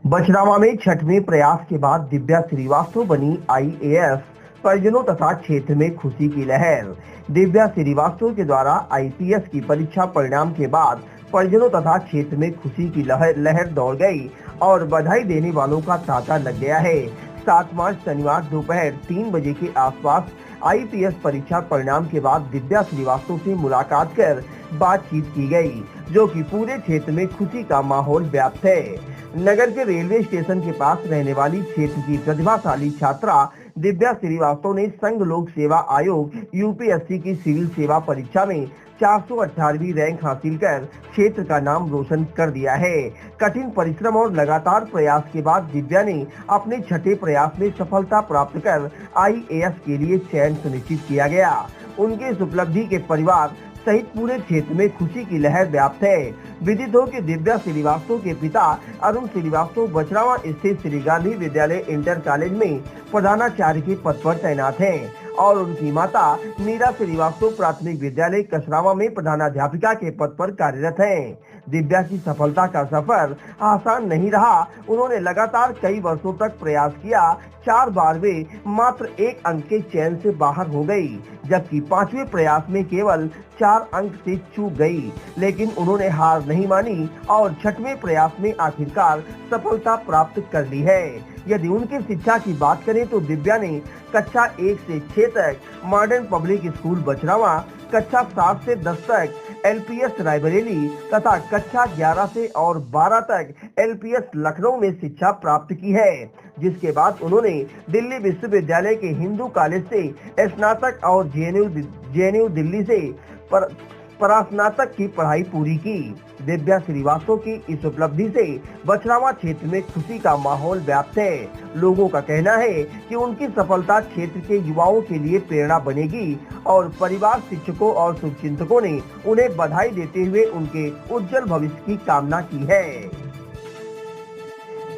बछरावा में छठवें प्रयास के बाद दिव्या श्रीवास्तव बनी आईएएस। परिजनों तथा क्षेत्र में खुशी की लहर। दिव्या श्रीवास्तव के द्वारा आईपीएस की परीक्षा परिणाम के बाद परिजनों तथा क्षेत्र में खुशी की लहर दौड़ गई और बधाई देने वालों का तांता लग गया है। 7 मार्च शनिवार दोपहर 3 बजे के आसपास आईपीएस परीक्षा परिणाम के बाद दिव्या श्रीवास्तव से मुलाकात कर बातचीत की गई, जो कि पूरे क्षेत्र में खुशी का माहौल व्याप्त है। नगर के रेलवे स्टेशन के पास रहने वाली क्षेत्र की प्रतिभाशाली छात्रा दिव्या श्रीवास्तव ने संघ लोक सेवा आयोग यूपीएससी की सिविल सेवा परीक्षा में 418वीं रैंक हासिल कर क्षेत्र का नाम रोशन कर दिया है। कठिन परिश्रम और लगातार प्रयास के बाद दिव्या ने अपने छठे प्रयास में सफलता प्राप्त कर आईएएस के लिए चयन सुनिश्चित किया गया। उनके इस उपलब्धि के परिवार सहित पूरे क्षेत्र में खुशी की लहर व्याप्त है। विदित हो कि दिव्या श्रीवास्तव के पिता अरुण श्रीवास्तव बछरावा स्थित श्री गांधी विद्यालय इंटर कॉलेज में प्रधानाचार्य के पद पर तैनात हैं और उनकी माता मीरा श्रीवास्तव प्राथमिक विद्यालय कसरावा में प्रधानाध्यापिका के पद पर कार्यरत हैं। दिव्या की सफलता का सफर आसान नहीं रहा। उन्होंने लगातार कई वर्षों तक प्रयास किया। 4 बार वे मात्र 1 अंक के चयन से बाहर हो गई, जबकि 5वें प्रयास में केवल 4 अंक से चूक गई, लेकिन उन्होंने हार नहीं मानी और 6वें प्रयास में आखिरकार सफलता प्राप्त कर ली है। यदि उनकी शिक्षा की बात करें तो दिव्या ने कक्षा 1 से 6 तक मॉडर्न पब्लिक स्कूल बछरावा, कक्षा 7 से 10 तक एलपीएस रायबरेली तथा कक्षा 11 से और 12 तक एलपीएस लखनऊ में शिक्षा प्राप्त की है, जिसके बाद उन्होंने दिल्ली विश्वविद्यालय के हिंदू कॉलेज से स्नातक और जेएनयू दिल्ली से परास्नातक की पढ़ाई पूरी की। दिव्या श्रीवास्तव की इस उपलब्धि से बछरावा क्षेत्र में खुशी का माहौल व्याप्त है। लोगों का कहना है कि उनकी सफलता क्षेत्र के युवाओं के लिए प्रेरणा बनेगी और परिवार, शिक्षकों और शुभचिंतकों ने उन्हें बधाई देते हुए उनके उज्जवल भविष्य की कामना की है।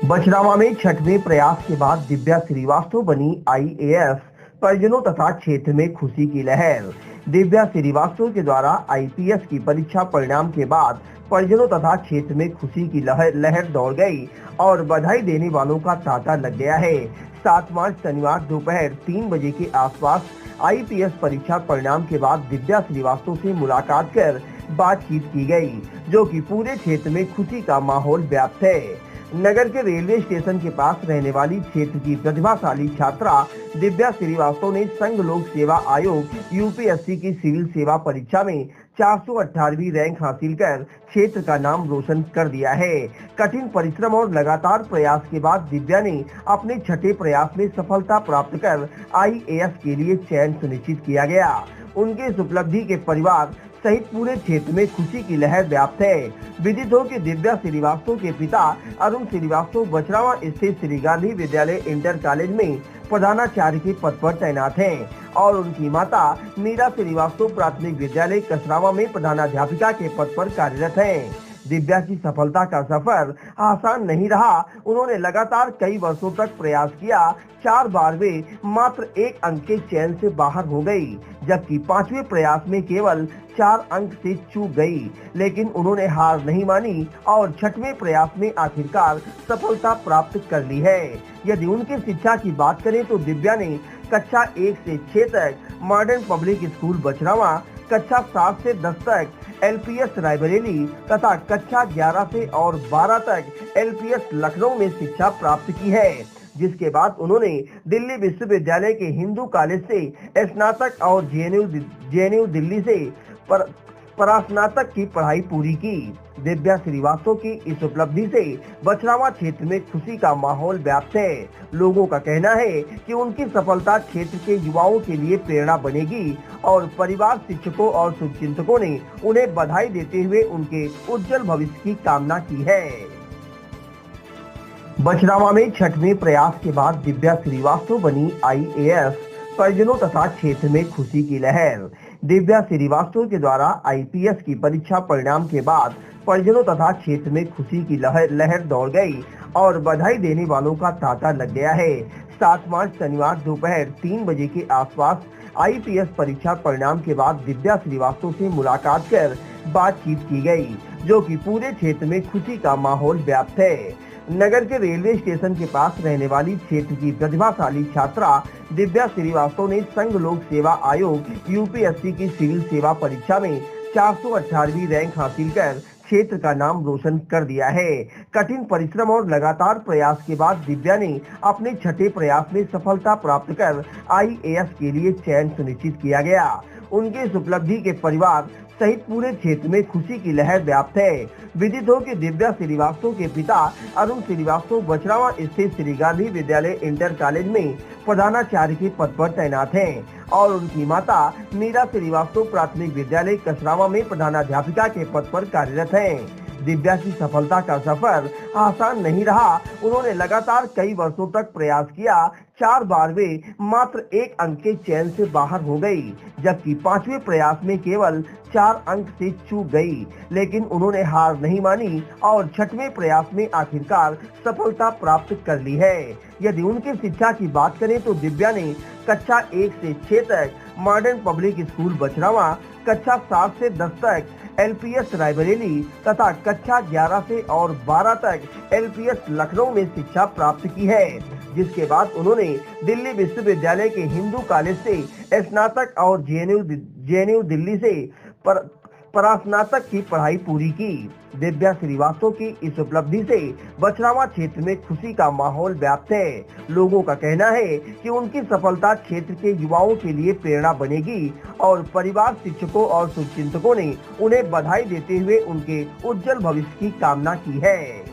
बछरावा में छठवें प्रयास के बाद दिव्या श्रीवास्तव बनी आईएएस। परिजनों तथा क्षेत्र में खुशी की लहर। दिव्या श्रीवास्तव के द्वारा आईपीएस की परीक्षा परिणाम के बाद परिजनों तथा क्षेत्र में खुशी की लहर दौड़ गई और बधाई देने वालों का तांता लग गया है। 7 मार्च शनिवार दोपहर 3 बजे के आसपास आईपीएस परीक्षा परिणाम के बाद दिव्या श्रीवास्तव से मुलाकात कर बातचीत की गई, जो कि पूरे क्षेत्र में खुशी का माहौल व्याप्त है। नगर के रेलवे स्टेशन के पास रहने वाली क्षेत्र की प्रतिभाशाली छात्रा दिव्या श्रीवास्तव ने संघ लोक सेवा आयोग यूपीएससी की सिविल सेवा परीक्षा में 418वीं रैंक हासिल कर क्षेत्र का नाम रोशन कर दिया है। कठिन परिश्रम और लगातार प्रयास के बाद दिव्या ने अपने छठे प्रयास में सफलता प्राप्त कर आईएएस के लिए चयन सुनिश्चित किया गया। उनके इस उपलब्धि के परिवार सहित पूरे क्षेत्र में खुशी की लहर व्याप्त है। विदित हो कि दिव्या श्रीवास्तव के पिता अरुण श्रीवास्तव बछरावा स्थित श्री गांधी विद्यालय इंटर कॉलेज में प्रधानाचार्य के पद पर तैनात हैं और उनकी माता मीरा श्रीवास्तव प्राथमिक विद्यालय कसरावा में प्रधानाध्यापिका के पद पर कार्यरत हैं। दिव्या की सफलता का सफर आसान नहीं रहा। उन्होंने लगातार कई वर्षों तक प्रयास किया। 4 बार वे मात्र 1 अंक के चयन से बाहर हो गई, जबकि 5वें प्रयास में केवल 4 अंक से चूक गई, लेकिन उन्होंने हार नहीं मानी और 6वें प्रयास में आखिरकार सफलता प्राप्त कर ली है। यदि उनकी शिक्षा की बात करें तो दिव्या ने कक्षा 1 से 6 तक मॉडर्न पब्लिक स्कूल बछरावा, कक्षा 7 से 10 तक एलपीएस रायबरेली तथा कक्षा 11 से और 12 तक एलपीएस लखनऊ में शिक्षा प्राप्त की है, जिसके बाद उन्होंने दिल्ली विश्वविद्यालय के हिंदू कॉलेज से स्नातक और जेएनयू दिल्ली से परास्नातक की पढ़ाई पूरी की। दिव्या श्रीवास्तव की इस उपलब्धि से बछरावा क्षेत्र में खुशी का माहौल व्याप्त है। लोगों का कहना है कि उनकी सफलता क्षेत्र के युवाओं के लिए प्रेरणा बनेगी और परिवार, शिक्षकों और शुभचिंतकों ने उन्हें बधाई देते हुए उनके उज्जवल भविष्य की कामना की है। बछरावा में छठवें प्रयास के बाद दिव्या श्रीवास्तव बनी आईएएस। परिजनों तथा क्षेत्र में खुशी की लहर। दिव्या श्रीवास्तव के द्वारा आईपीएस की परीक्षा परिणाम के बाद परिजनों तथा क्षेत्र में खुशी की लहर दौड़ गई और बधाई देने वालों का तांता लग गया है। 7 मार्च शनिवार दोपहर 3 बजे के आसपास आईपीएस परीक्षा परिणाम के बाद दिव्या श्रीवास्तव से मुलाकात कर बातचीत की गई, जो कि पूरे क्षेत्र में खुशी का माहौल व्याप्त है। नगर के रेलवे स्टेशन के पास रहने वाली क्षेत्र की प्रतिभाशाली छात्रा दिव्या श्रीवास्तव ने संघ लोक सेवा आयोग यूपीएससी की सिविल सेवा परीक्षा में 418वीं रैंक हासिल कर क्षेत्र का नाम रोशन कर दिया है। कठिन परिश्रम और लगातार प्रयास के बाद दिव्या ने अपने छठे प्रयास में सफलता प्राप्त कर आईएएस के लिए चयन सुनिश्चित किया गया। उनके इस उपलब्धि के परिवार सहित पूरे क्षेत्र में खुशी की लहर व्याप्त है। विदित हो कि दिव्या श्रीवास्तव के पिता अरुण श्रीवास्तव बछरावा स्थित श्री गांधी विद्यालय इंटर कॉलेज में प्रधानाचार्य के पद पर तैनात हैं और उनकी माता मीरा श्रीवास्तव प्राथमिक विद्यालय कसरावा में प्रधानाध्यापिका के पद पर कार्यरत हैं। दिव्या की सफलता का सफर आसान नहीं रहा। उन्होंने लगातार कई वर्षों तक प्रयास किया। 4 बार वे मात्र 1 अंक के चयन से बाहर हो गई, जबकि 5वें प्रयास में केवल 4 अंक से चूक गई। लेकिन उन्होंने हार नहीं मानी और 6वें प्रयास में आखिरकार सफलता प्राप्त कर ली है। यदि उनकी शिक्षा की बात करें तो दिव्या ने कक्षा 1 से 6 तक मॉडर्न पब्लिक स्कूल बछरावा, कक्षा 7 से 10 तक एलपीएस रायबरेली तथा कक्षा 11 से और 12 तक एलपीएस लखनऊ में शिक्षा प्राप्त की है, जिसके बाद उन्होंने दिल्ली विश्वविद्यालय के हिंदू कॉलेज से स्नातक और जेएनयू दिल्ली से परास्नातक की पढ़ाई पूरी की। दिव्या श्रीवास्तव की इस उपलब्धि से बछरावा क्षेत्र में खुशी का माहौल व्याप्त है। लोगों का कहना है कि उनकी सफलता क्षेत्र के युवाओं के लिए प्रेरणा बनेगी और परिवार, शिक्षकों और शुभचिंतकों ने उन्हें बधाई देते हुए उनके उज्जवल भविष्य की कामना की है।